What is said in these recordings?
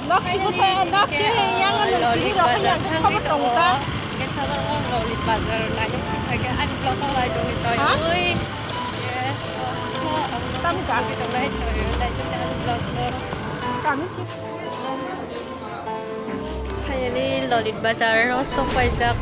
Lolit Bazar thang itu kesabaran Lolit Bazar nanya pakai an blog online dong itu oi yes tam ka kita udah coy udah jalan blog kami sih finally Lolit Bazar also pajak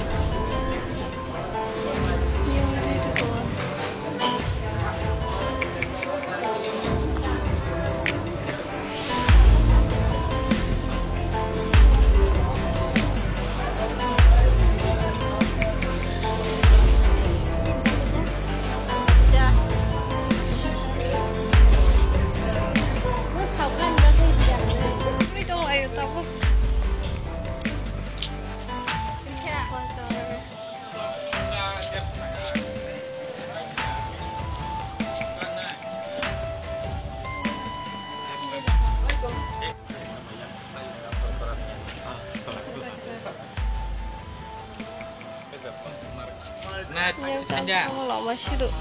Kanya. Kalau masih tuh.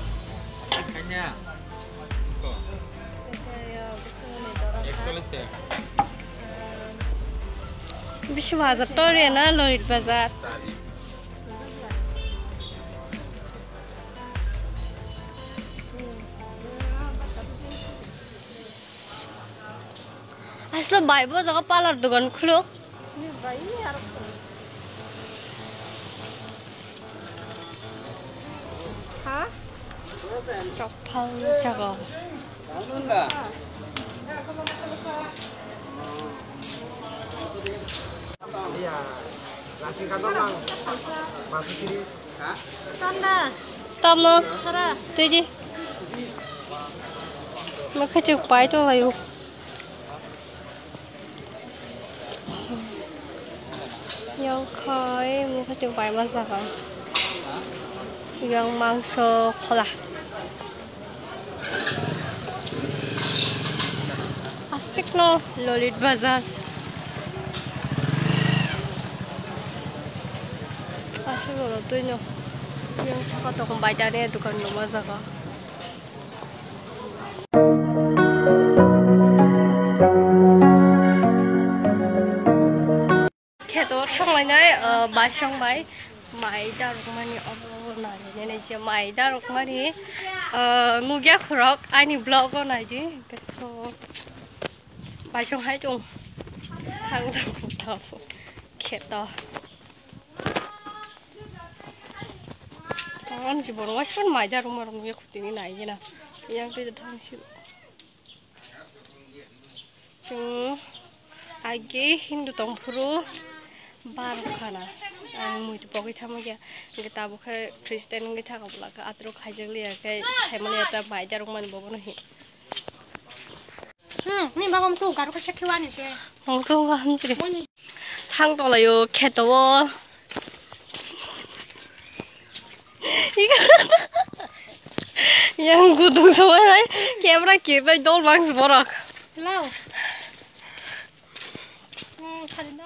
Kanya. Kok. Bisa bazar tuh ya na Lolit Bazar. Asal bayi bos aku palar dugaan kluk. Hah? Copal jago. Iya. Nasi kantong mang. Masuk sini. Hah? Tanda. Tama. Tara. Tuji. Maka cek pai tu layu. Yang kai maka cek pai masak. Yang mangso kolah. Asik no Lolit Bazar. Asik lo tuh no. Yang sekat aku baca nih tukang rumah saka. Ketor sang lainnya basang bay. Maida rukmani obo nari nene je maida rukmani nugia khurok ani blog naji so basong hai chung thang thang keto kan si borong asan maida rumah nugia khutini nai na yang tu thang si chung agi Hindu tongpuru bar khana ang mui tu poki thama ya kita buka Kristen kita kabula ka atro khajak liya kai saimali ata baija rungman bobo nahi ni bagam tu garu ka chekhiwa ni se ong tu ga hamsri thang to layo kheto wo yang gudung semua nai kamera kirna dol bangs borak lao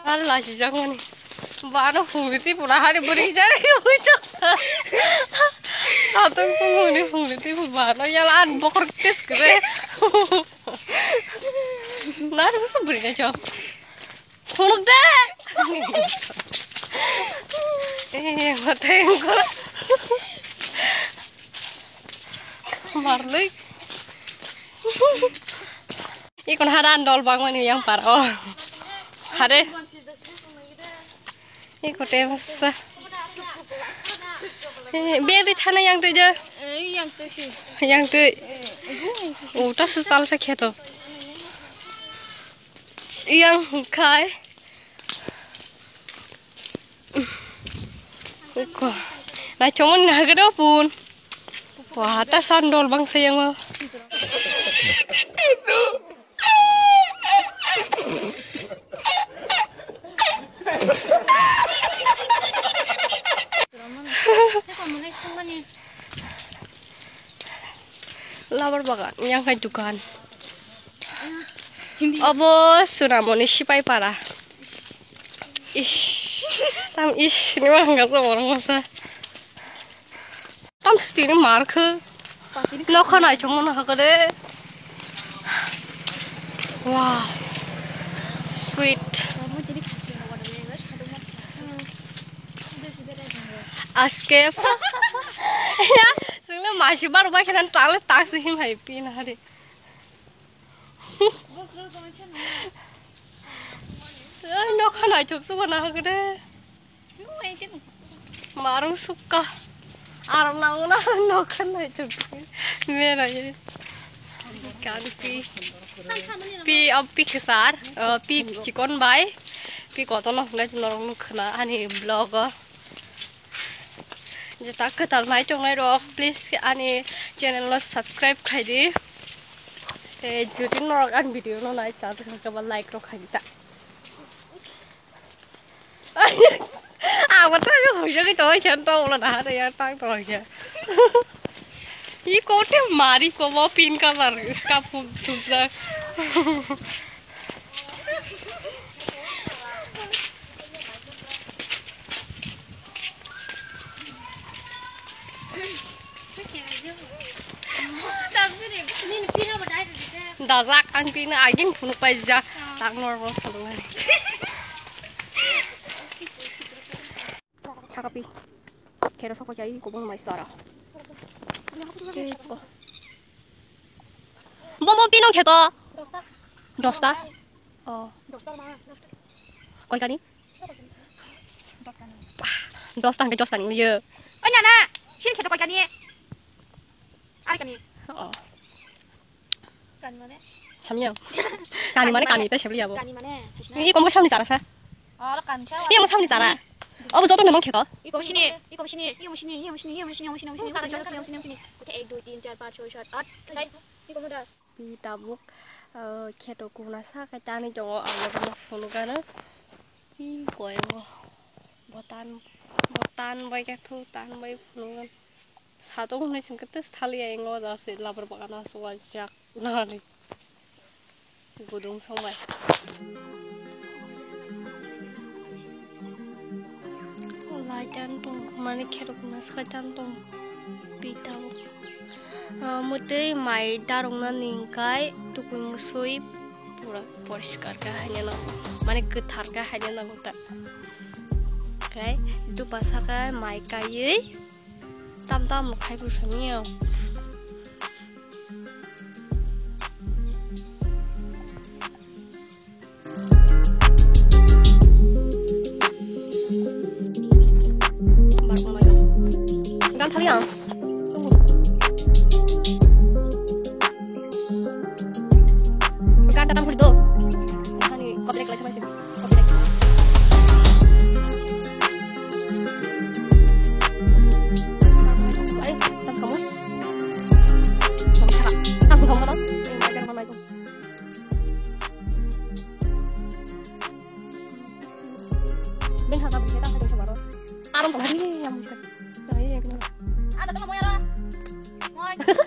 al la si jang mani बारो फुंगती पूरा हारे बुरी जा रही हो तो आतंक को मुने फुंगती बारो यार आन बकर किस करे ना तो सब बुरी ना जाओ फुंग दे ये मत इनको मार ले ये कौन हारान डॉल बाग money yang paro hare ini kote masa, biar di sana yang tu je, yang tu, oh tak sesal sakit tu, yang kai, kau, nak cuman nak kerja pun, wah tak sandal bang sayang mah. Labar bagan yang kai dukan. Abo sunamoni sipai para. Ish, tam ish ni mah nggak tahu orang masa. Tam sini mark. Nak kan aja mau nak kade. Wow, sweet. Aske ya sungguh masih baru bagian talas tak sih happy nari. No kan aja suka nak deh. Marung suka. Aram nang no kan aja. Merah ya. Kan pi kesar, pi cikon bay, pi kotor noh nggak norong kena ani blog. Jika ketal mai cong lai rock please ani channel lo subscribe khai di. Jadi norok an video lo nai chat kabal like ro khai ta. Mà thấy hồi cái tôi chân trâu là đã đây tăng rồi kìa. Ý có thế mà đi có bó pin cả mà ska phục ra. Đã rác ăn pin ai cũng không phải ra tăng normal không này. Tapi kira sok jadi kubung mai sara. Bom pinong keto. Dosta. Oh. Koi kani? Dosta ke dosta ni ye. Anya na, sini keto koi kani. Ari kani. Oh. Kani mana? Samnya. Kani mana kani ta sebli abo. Kani mana? Ini kamu samni sara sa? Oh, kani sa. Ini kamu samni sara. Oh, betul memang keto. Iko sini. Iko sini. Iko sini. Iko sini. Iko sini. Iko sini. Iko sini. Iko sini. Kita 1 2 3 4 5 6 7 8. Đây. Iko muda. Pi tabuk keto kuna sa ka tani jongo alo no phone kana. Pi koi mo. Botan bai ka thu tan bai phone. Satong ne singkete thali ai ngo da se labar bakana so jak na ni. Gudung sombai. Lai jantung, mana kira guna sekali jantung, bidang. Mute mai darung na ningkai, tukui musui, pura poriskar ka hanya na, mana ketar ka hanya na gota. Okay, itu pasaka mai kai, tam mukai busanya. Kalian tunggu bukan datang dulu ini komplek lagi masih komplek ayo tas kamu kamu kan ini mana itu ben harga kita ada coba ro arum kemarin yang musik ada teman mau ya mau ada kok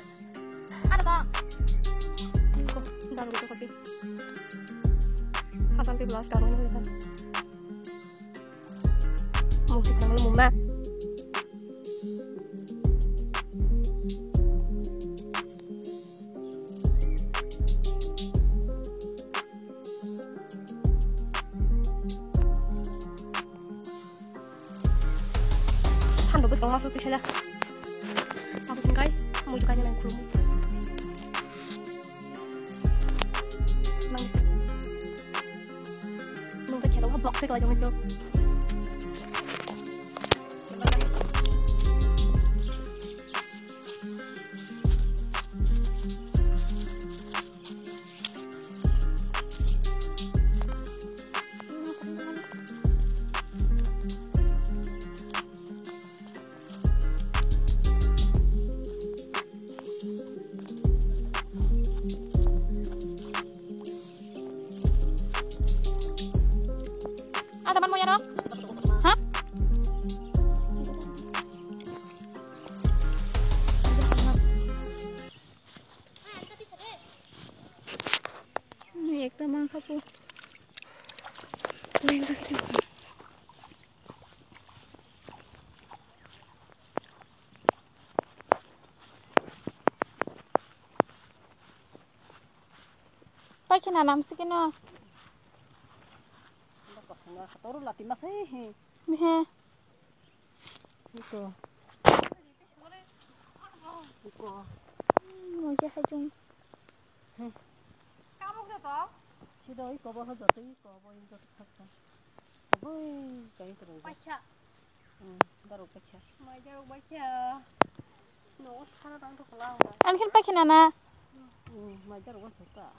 baru itu kopi hasan 17 tahun ini kan musik nang lumum na han bebes kalau masuk saja aku tinggal mau juga main kurung mang nung cái blok sih kalau jangan itu teman mau ya dok? Hah? Ini teman kapu. Lain sakit. Pakai nanam sih kena. Toru lati mas he. Mihe. Ito. Ito. Oke hai chung. Kamu ke to? Si doi ko ba hodo ti ko ba in dot thakta. Boy, kai to. Baca. Daru pacha. Mai daruk baca. No, sana tang to kelang. Ankin pakai nana. Mai daru wa thakta.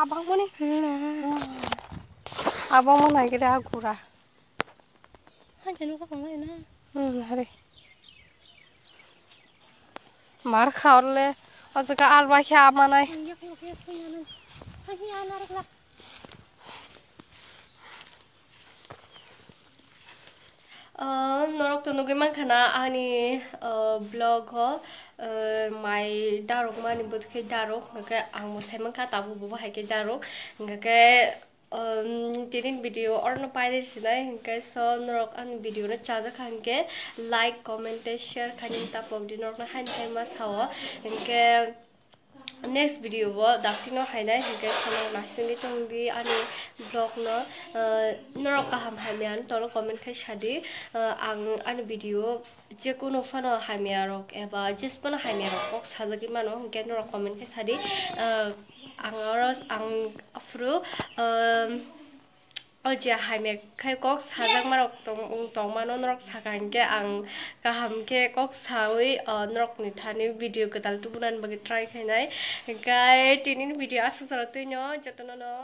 Abang mo ni. Abang mo na kira agura. Han janu ka kongai na. Hari. Mar khaule asaka alba kha amanai. Yak nana. Hai ana rakla. Norok to nugi mankana ani blog ho mai darok mani bud ke darok ngake ang mo sai manka tabu bu hai ke darok ngake tinin video or no paire sinai ngake so norok an video na chaja khanke like comment share khanin tapok di norok na han thai ma sawo ngake next video wo daktino hainai hingke sono nasingi tongdi ani blog no norok kaham hamian tono comment khai sadi ang ani video je kono fano hamiarok eba jespano hamiarok ok sajagi mano hingke norok comment khai sadi ang afro Oja haime kai kok sajak marok tong mano norok sakanke ang kaham ke kok sawi norok ni thani video ketal tubunan bagi try khainai kai tinin video asa saratinyo jatono no